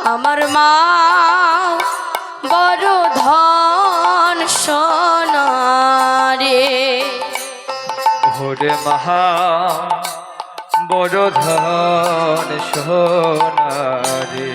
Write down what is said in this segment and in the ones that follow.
আমার মা বড় ধন সোনারে। ওরে মহা বড় ধন সোনারে,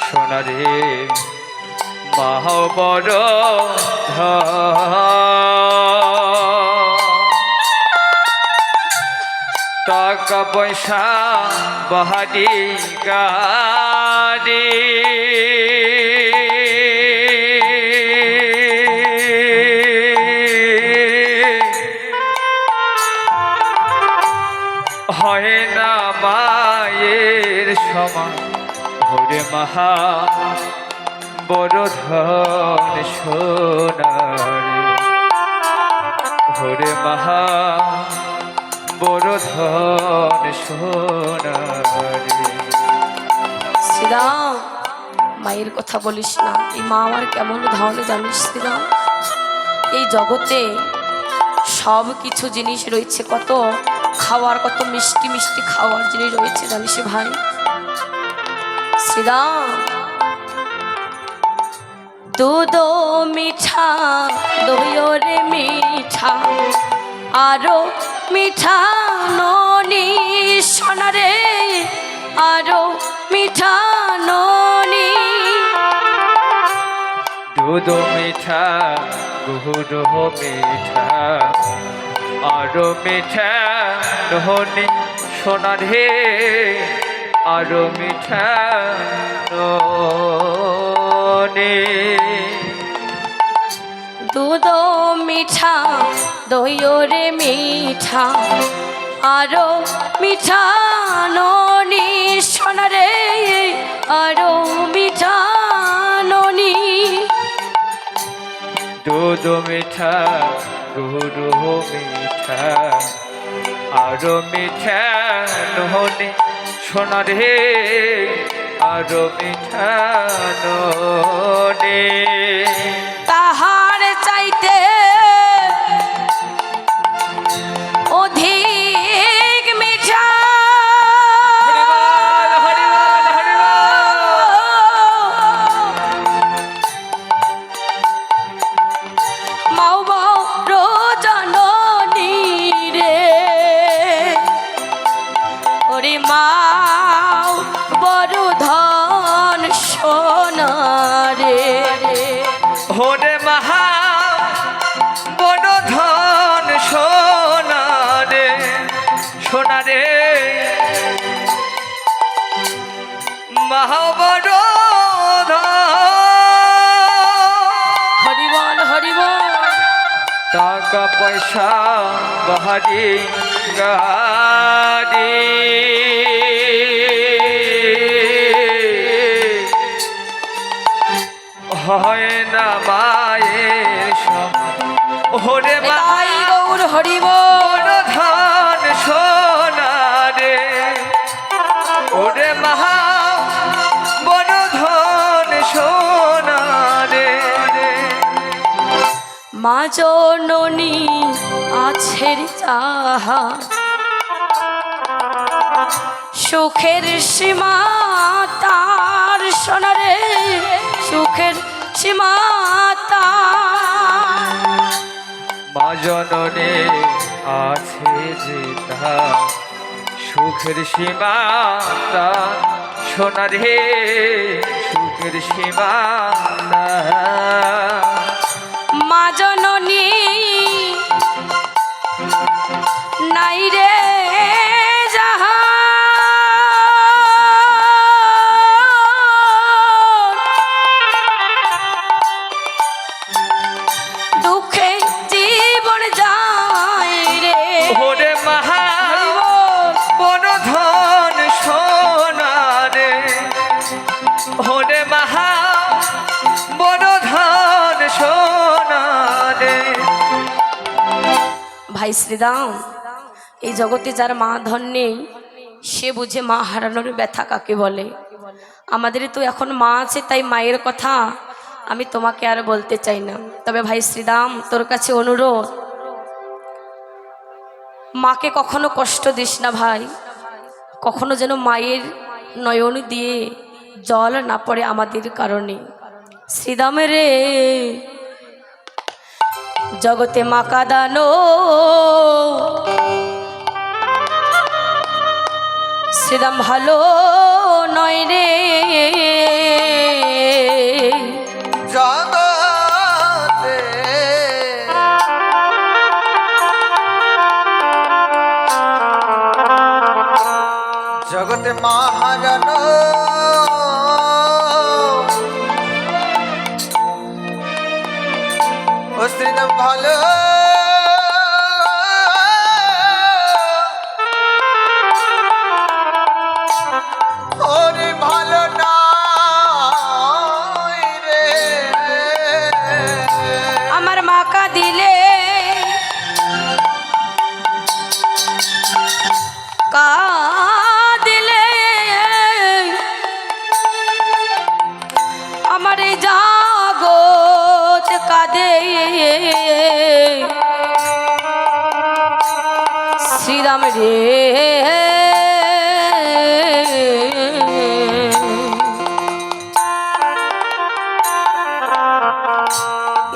সোনারে মহা বড় ধন। টাকা পয়সা বাহারি গাড়ি, হয় না মায়ের সমান। ওরে মহা বড় ধন সোনারে, ওরে মহা বড় ধন সোনারে। শ্রীরাম, মায়ের কথা বলিস না। এই মা আমার কেমন ধন জানিস শ্রীরাম? এই জগতে সব কিছু জিনিস রয়েছে, কত খাওয়ার, কত মিষ্টি মিষ্টি খাওয়ার জিনিস রয়েছে জানিস ভাই। শ্রীরাম, দুধ মিঠা, দইও রে মিঠা, আরো মিঠা ননি সোনারে, আরো মিঠা ননি। দুধ মিঠা, গুড় মিঠা, আরো মিঠা নহনি সোনারে, আরো মিঠা ননি। দুধ মিঠা, দইও রে মিঠা, আরো মিঠা ননি সোনারে, আরো মিঠা ননি। দুধ মিঠা, গুড় মিঠা, আরো মিঠা নহনি সোনারে, আরো মিঠা ননি। তাহার চাইতে অধিক মিঠা, মাও বড় জননী রে। ওরে মাও বড় ধন সোনারে। ওরে মহা বড় ধন সোনারে, সোনারে মহা বড় ধন। হরিবল হরিবল। টাকা পয়সা বাহারি গাড়ি, হয় না মায়ের সমান। ওরে ভাই গৌর হরিবল। বড় ধন সোনারে, ওরে মহা বড় ধন সোনারে। মা জননী আছে যাহা, সুখের সীমা তার সোনারে, সুখের সীমা তার। মা জননী আছে যে তার, সুখের সীমা তার সোনারে, সুখের সীমা তার। মা জননী নাই রে যাহা, দুঃখে জীবন যায় রে। ওরে মহা বড় ধন সোনারে, ওরে মহা বড় ধন সোনারে। ভাই শ্রীরাম, এই জগতে যার মা ধন নেই সে বুঝে মা হারানোর ব্যথা কাকে বলে। আমাদের তো এখন মা আছে, তাই মায়ের কথা আমি তোমাকে আর বলতে চাই না। তবে ভাই শ্রীরাম, তোর কাছে অনুরোধ, মাকে কখনো কষ্ট দিস না ভাই। কখনো যেন মায়ের নয়ন দিয়ে জল না পড়ে আমাদের কারণে। শ্রীদামে রে জগতে মাকা দানো, শ্রীদাম ভালো নয় রে। জগতে জগতে মহাজন ও শ্রীদাম ভালো ওরে ভালো নয় রে। আমার মাকা দিলে কা দিলে আমার এই জাগত কাঁদে। শ্রীরাম রে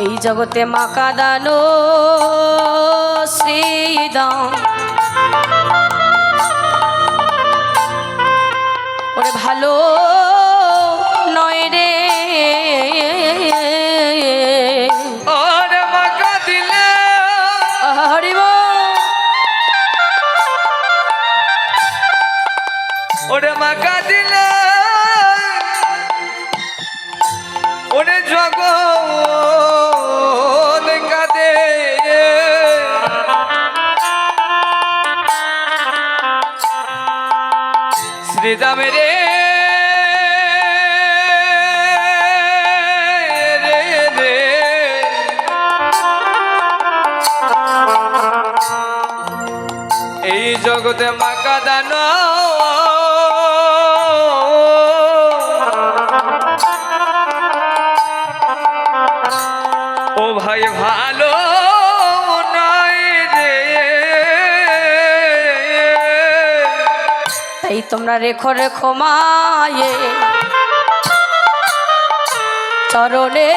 এই জগতে মাকা দানো শ্রীদাম ওরে ভালো নয় রে। ওরে মাকা দিলে হরিব ওরে মাকা দিলে ওরে জগৎ কাঁদে। শ্রীদাম রে রে রে এই জগতে মাকা দানো ও ভাই ভালো নয় রে। তাই তোমরা রেখো রেখো মায়ে চরণে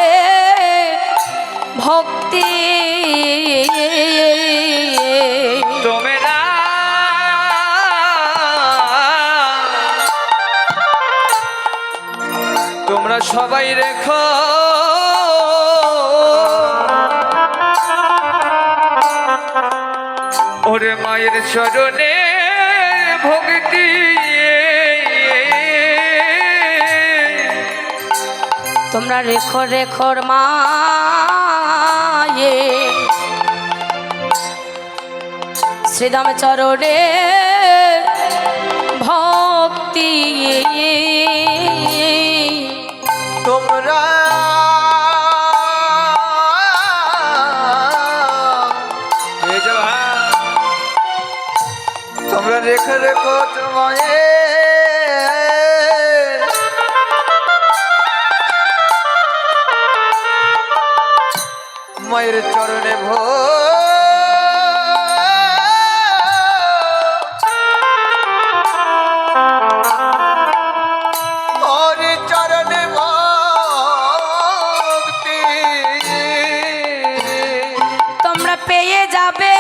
ভক্তি। তোমরা তোমরা সবাই রেখো ওরে মায়ের চরণে ভক্তি। তোমরা রেখো রেখোর মায়ে শ্রীদাম চরণে ভক্তি। তোমরা তোমরা রেখে রেখো তোমায় মায়ের চরণে ওরে চরণে ভক্তি। তোমরা পেয়ে যাবে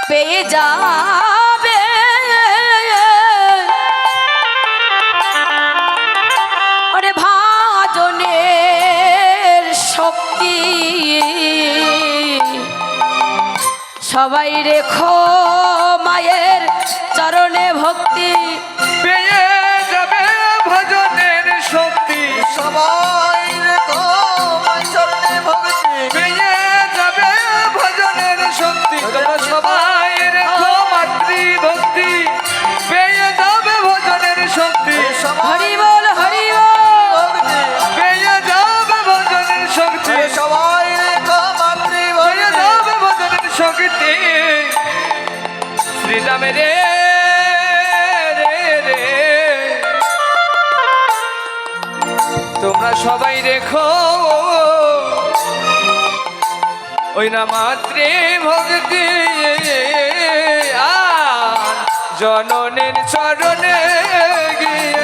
পেয়ে যাবে ওরে ভাজনের শক্তি। সবাই রেখো মায়ের চরণে ভক্তি। পেয়ে যাবে ভজনের শক্তি। সবাই রেখো মায়ের চরণে ভক্তি। পেয়ে যাবে ভজনের শক্তি। তোমরা সবাই রেখো মাতৃভক্তি। পেয়ে যাবে ভজনের শক্তি। হরি বল হরি বল। পেয়ে যাবে ভজনের শক্তি। সবাই রেখো মাতৃভক্তি। পেয়ে যাবে ভজনের শক্তি। শ্রীরাম রে রে রে তোমরা সবাই রেখো ওই না মাতৃভক্তি। জননীর চরণে গিয়ে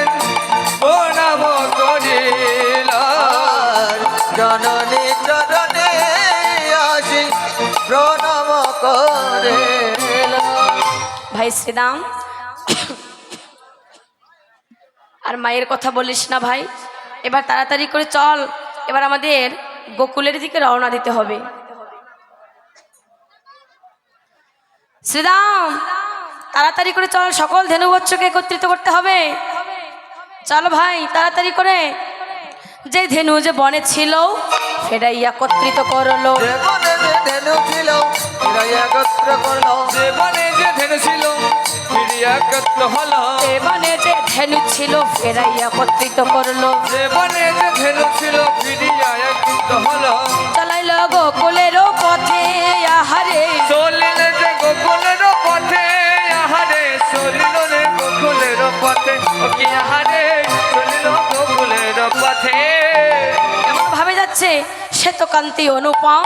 প্রণাম করিলাম জননী চরণে আসি প্রণাম করে ভাই শ্রীরাম, আর মায়ের কথা বলিস না ভাই। এবার তাড়াতাড়ি করে চল, এবার আমাদের গোকুলের দিকে রওনা দিতে হবে। শ্রীরাম, তাড়াতাড়ি করে চল, সকল ধেনুবৎসকে একত্রিত করতে হবে। চল ভাই তাড়াতাড়ি করে। যে ধেনু যে বনে ছিল সেটাই একত্রিত করলো। যে বনে যে ধেনু ছিল এরা একত্র করলো যে বনে যে ধেনু ছিল ফিরিয়া একত্র হলো যে বনে যে ধেনু ছিল ফেরাই একত্রিত করলো। যে বনে যে ধেনু ছিল ফিরিয়া একত্র হলো চালাইল গোকুলের পথে আহারে চলিল যে গোকুলের পথে আহারে চলিল রে গোকুলের পথে ও কি আহারে চলিল গোকুলের পথে কেমন ভাবে যাচ্ছে শ্বেতকান্তি অনুপম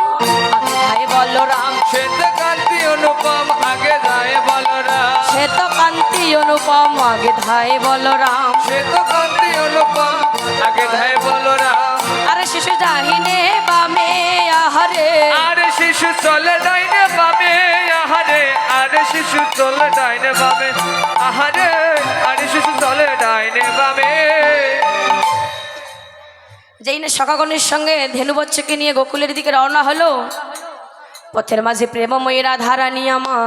আগে ধায় বলরাম। শ্বেত কান্তি অনুপম আগে যায় বলরাম শ্বেতকান্তি অনুপম আগে ধায় বলরাম। শ্বেত কান্তি অনুপম আগে যায় বলরাম আর শিশু জাহিনে বামে আহারে আর শিশু চলে ডাইনে বামে আহারে আর শিশু চলে ডাইনে বামে আহারে আর শিশু চলে ডাইনে বামে যেই না সখাগণের সঙ্গে ধেনুবচ্চকে নিয়ে গোকুলের দিকে রওনা হলো, পথের মাঝে প্রেমময়ী রাধারানী আমা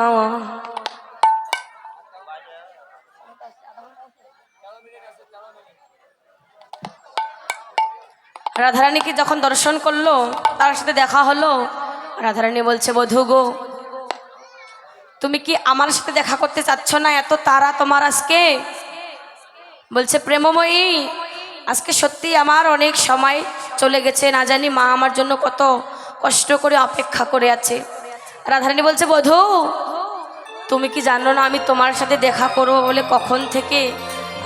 রাধারানীকে যখন দর্শন করলো, তার সাথে দেখা হলো, রাধারানী বলছে, বধূ গো, তুমি কি আমার সাথে দেখা করতে চাচ্ছ না? এত তারা তোমার আজকে? বলছে, প্রেমময়ী, আজকে সত্যি আমার অনেক সময় চলে গেছে, না জানি মা আমার জন্য কত কষ্ট করে অপেক্ষা করে আছে। রাধারানী বলছে, বধূ, তুমি কি জানো না আমি তোমার সাথে দেখা করব বলে কখন থেকে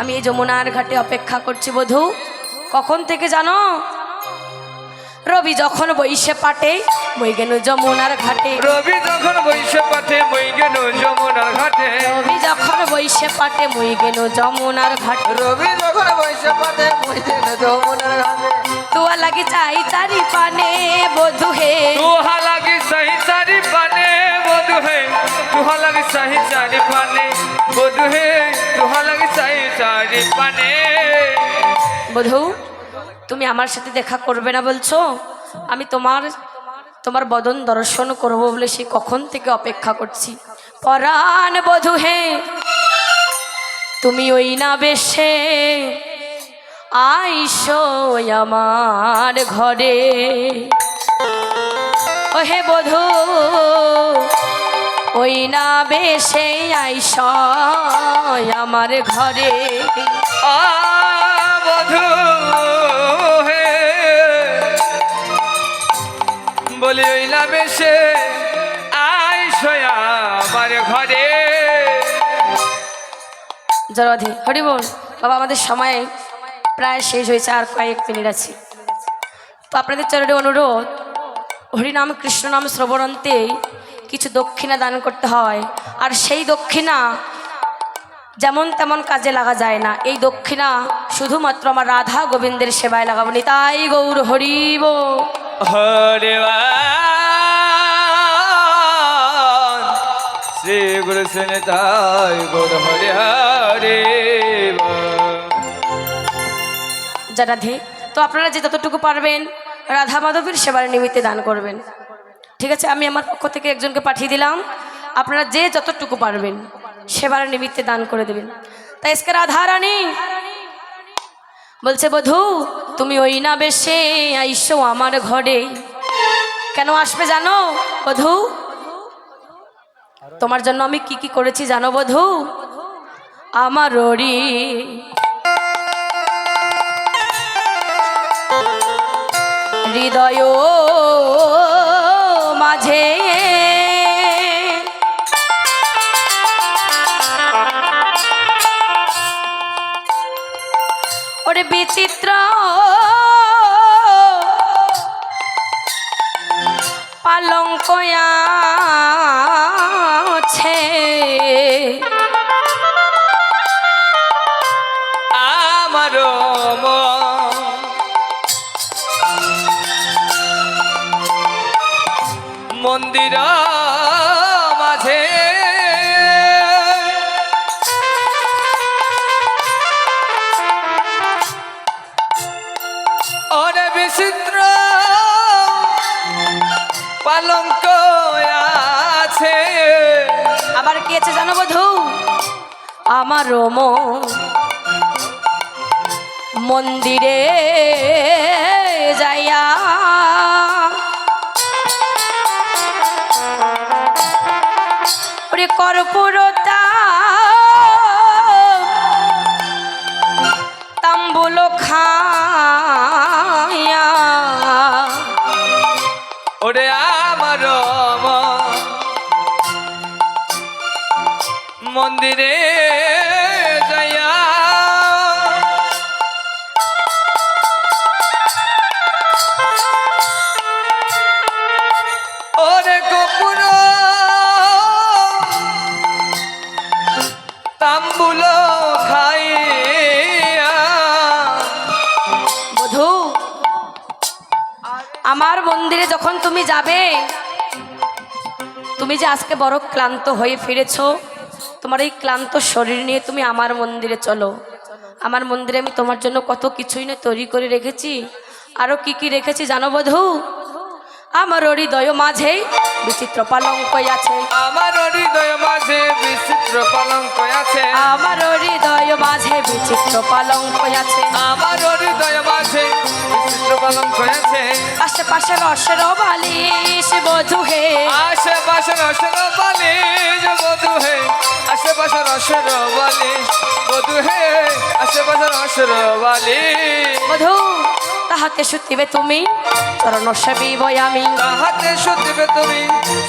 আমি এই যমুনার ঘাটে অপেক্ষা করছি? বধূ, কখন থেকে জানো? রবি যখন বইসে পাটে বই গেল যমুনার ঘাটে। রবি যখন বৈশে পাঠে বই গেল যমুনার ঘাটে রবি যখন বইসে পাটে মই গেল যমুনার ঘাটে। রবি যখন বৈশে পাতে মুইদিন যমুনার ঘাটে তুয়া লাগি চাই চারি পানে বধু হে। তুহা লাগি সহি চারি পানে বধু হে তুহা লাগি সহি চারি পানে বধু হে তুহা লাগি সহি চারি পানে বধূ, তুমি আমার সাথে দেখা করবে না বলছো? আমি তোমার বদন দর্শন করব বলে সে কখন থেকে অপেক্ষা করছি। পরাণ বধূ হে, তুমি ওই না বেশে আইসো আমার ঘরে। ও হে বধূ, ওই না বেশে আইসো আমার ঘরে। বধু হে বলি ওইলা বেশে আইসো আমার ঘরে। জরাধে হরি বল। বাবা, আমাদের সময় প্রায় শেষ হয়েছে, আর কয়েক মিনিট আছে। তো আপনাদের চরণে অনুরোধ, হরিনাম কৃষ্ণ নাম শ্রবণান্তে কিছু দক্ষিণা দান করতে হয়, আর সেই দক্ষিণা যেমন তেমন কাজে লাগা যায় না। এই দক্ষিণা শুধুমাত্র আমার রাধা গোবিন্দের সেবায় লাগাবো। নিতাই গৌর হরিব হরে শ্রী গুরু তাই গৌর হরে হরে রাধে। তো আপনারা যে যতটুকু পারবেন রাধা মাধবের সেবার নিমিত্তে দান করবেন, ঠিক আছে? আমি আমার পক্ষ থেকে একজনকে পাঠিয়ে দিলাম, আপনারা যে যতটুকু পারবেন সেবার নিমিত্তে দান করে দেবেন। তাই আজকে রাধা রানী বলছে, বধূ, তুমি ওই না বেশে আইসো আমার ঘরে। কেন আসবে জানো বধূ? তোমার জন্য আমি কি কি করেছি জানো বধূ? আমার ওরি হৃদয় মাঝে ওরে বিচিত্র পালঙ্ক আছে। মন্দির মাঝে অরে বিচিত্র পালঙ্ক আছে। আবার কি আছে জানো বধূ? আমার মন্দিরে যাইয়া ওরে কর্পূরতা তাম্বুল খায়া ওরে আমার মন্দিরে যাইয়া ওরে কপুর তাম্বুল খাইয়া। বধূ, আমার মন্দিরে যখন তুমি যাবে, তুমি যে আজকে বড় ক্লান্ত হয়ে ফিরেছো, তোমার এই ক্লান্ত শরীর নিয়ে তুমি আমার মন্দিরে চলো। আমার মন্দিরে আমি তোমার জন্য কত কিছুই না তৈরি করে রেখেছি। আরো কি কি রেখেছি জানো বধূ? আমার হৃদয় মাঝে বিচিত্র পালঙ্ক আছে। আমার হৃদয় মাঝে বিচিত্র পালঙ্ক আছে। আমার হৃদয় মাঝে বিচিত্র পালঙ্ক আছে। আমার হৃদয় মাঝে বিচিত্র পালঙ্ক আছে। আশেপাশে রসের বালিশ বধূ হে, আশেপাশে রসের বালিশ বধূ হে, আশেপাশে রসের বালিশ বধূ হে, আশেপাশে রসের বালিশ। বধূ, তাহাতে শুতিবে তুমি চরণ সেবিব আমি। তাহাতে শুতিবে তুমি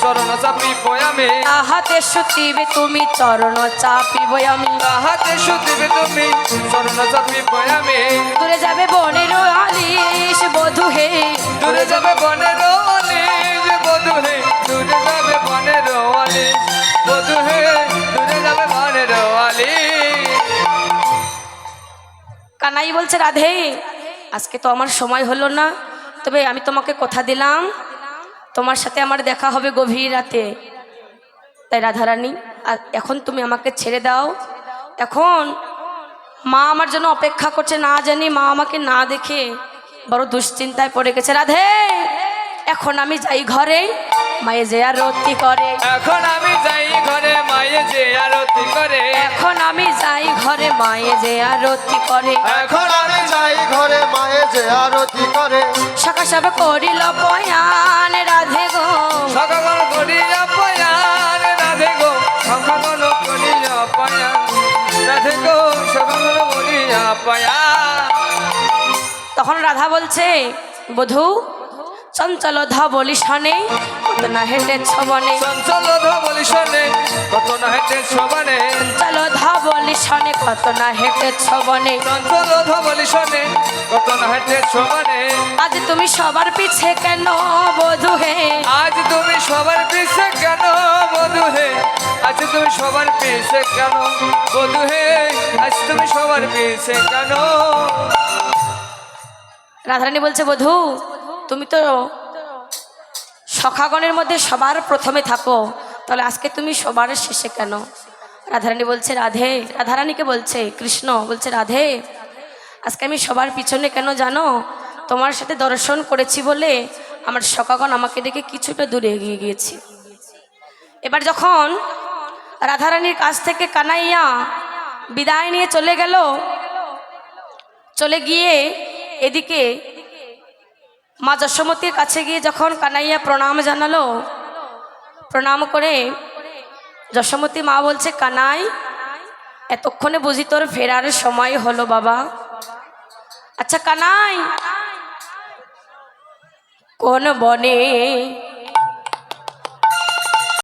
চরণ চাপিব আমি। তাহাতে শুতিবে তুমি চরণ চাপিব আমি। তাহাতে শুতিবে তুমি চরণ চাপিব আমি। দূরে যাবে বনের আলিশ বধূ হে, দূরে যাবে বনের আলিশ বধূ হে, দূরে যাবে বনের আলিশ বধূ হে, দূরে যাবে বনের আলিশ। কানাই বলছে রাধে, আজকে তো আমার সময় হলো না, তবে আমি তোমাকে কথা দিলাম তোমার সাথে আমার দেখা হবে গভীর রাতে। তাই রাধারানী, এখন তুমি আমাকে ছেড়ে দাও। এখন মা আমার জন্য অপেক্ষা করছে, না জানি মা আমাকে না দেখে বড় দুশ্চিন্তায় পড়ে গেছে। রাধে, এখন আমি যাই ঘরে, মায়ে যে আরতি করে। এখন আমি যাই ঘরে, মায়ে যে আরতি করে। এখন আমি যাই ঘরে, মায়ে যে আরতি করে। এখন আমি যাই ঘরে মায়ে যে আরতি করে। সকা সব করিল পয়ান রাধে গো, সকাল করিয়া পয়ান রাধে গো, সকাল করিয়া পয়ান রাধে গো, সকাল করিয়া পয়ান। তখন রাধা বলছে, বধূ চঞ্চল ধবলি শনে কত না হেঁটেছ বনে। চঞ্চল ধবলি শনে কত না হেঁটেছ বনে। চঞ্চল ধবলি শনে কত না হেঁটেছ বনে। চঞ্চল ধবলি শনে কত না হেঁটেছ বনে। আজ তুমি সবার পিছে কেন বধূ হে? আজ তুমি সবার পিছে কেন বধূ হে? আজ তুমি সবার পিছে কেন বধূ হে? আজ তুমি সবার পিছে কেন? রাধারানী বলছে, বধূ তুমি তো সখাগণের মধ্যে সবার প্রথমে থাকো, তাহলে আজকে তুমি সবার শেষে কেন? রাধারানী বলছে, রাধে, রাধারানীকে বলছে, কৃষ্ণ বলছে, রাধে আজকে আমি সবার পিছনে কেন জানো? তোমার সাথে দর্শন করেছি বলে আমার সখাগণ আমাকে দেখে কিছুটা দূরে এগিয়ে গিয়েছি। এবার যখন রাধারানীর কাছ থেকে কানাইয়া বিদায় নিয়ে চলে গেল, চলে গিয়ে এদিকে মা যশোমতীর কাছে গিয়ে যখন কানাইয়া প্রণাম জানালো, প্রণাম করে যশোমতী মা বলছে, কানাই এতক্ষণে বুঝি তোর ফেরার সময় হলো বাবা। আচ্ছা কানাই, কোন বনে